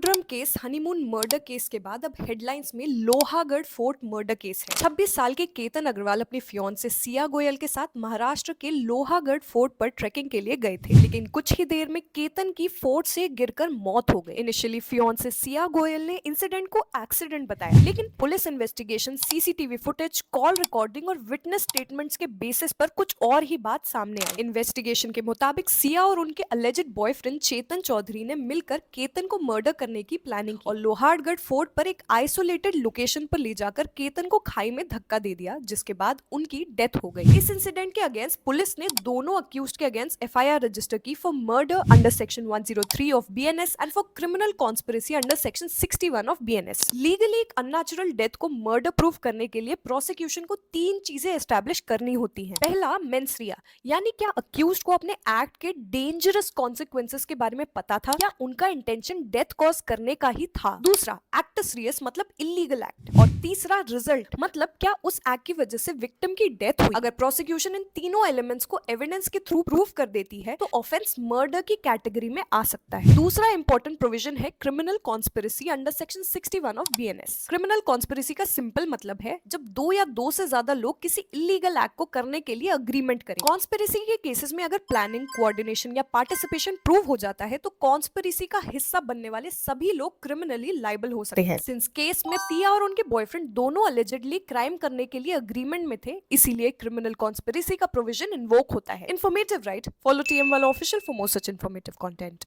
Vikram case honeymoon murder case के बाद अब हेडलाइंस में लोहागढ़ फोर्ट मर्डर केस है। 26 साल के केतन अग्रवाल अपनी फियांसे सिया गोयल के साथ महाराष्ट्र के लोहागढ़ फोर्ट पर ट्रैकिंग के लिए गए थे, लेकिन कुछ ही देर में केतन की फोर्ट से गिरकर मौत हो गई। इनिशियली फियांसे सिया गोयल ने इंसिडेंट को एक्सीडेंट बताया, लेकिन police investigation, CCTV footage, call recording और विटनेस स्टेटमेंट्स के बेसिस पर कुछ और ही बात सामने आई। इन्वेस्टिगेशन के मुताबिक सिया और उनके अलेजिड बॉयफ्रेंड चेतन चौधरी ने मिलकर केतन को मर्डर करने की प्लानिंग की और लोहारगढ़ फोर्ट पर एक आइसोलेटेड लोकेशन पर ले जाकर केतन को खाई में धक्का दे दिया, जिसके बाद उनकी डेथ हो गई। इस इंसिडेंट के अगेंस्ट पुलिस ने दोनों अक्यूज्ड के अगेंस्ट एफआईआर रजिस्टर की for murder under section 103 of BNS and for criminal conspiracy under section 61 of BNS. Legally एक अननेचुरल डेथ को मर्डर प्रूफ करने के लिए प्रोसिक्यूशन को 3 चीजें एस्टैब्लिश करनी होती हैं। पहला, मेंस रिया, यानी क्या अक्यूज्ड को अपने एक्ट के डेंजरस कॉन्सिक्वेंसेस के बारे में पता था या उनका इंटेंशन डेथ कॉज करने का ही था। दूसरा, एक्टस रियस मतलब इलीगल एक्ट। और तीसरा, रिजल्ट मतलब क्या उस एक्ट की वजह से विक्टिम की डेथ हुई। अगर प्रोसिक्यूशन इन तीनों एलिमेंट्स को एविडेंस के थ्रू प्रूफ कर देती है तो ऑफेंस मर्डर की कैटेगरी में आ सकता है। दूसरा इंपॉर्टेंट प्रोविजन है criminal conspiracy under section 61 of BNS. Criminal conspiracy का सिंपल मतलब है जब 2 या 2 से ज्यादा लोग किसी इलीगल एक्ट को करने के लिए अग्रीमेंट करें। कॉन्स्पिरेसी के केसेस में अगर प्लानिंग, कोऑर्डिनेशन या पार्टिसिपेशन प्रूव हो जाता है तो कॉन्स्पिरेसी का हिस्सा बनने वाले सभी लोग क्रिमिनली लायबल हो सकते हैं। सिंस केस में सिया और उनके बॉयफ्रेंड दोनों अलेजिडली क्राइम करने के लिए अग्रीमेंट में थे, इसीलिए क्रिमिनल कॉन्स्पिरेसी का प्रोविजन इन्वोक होता है। Informative, right? फॉलो टीएम वाला official for more such informative content.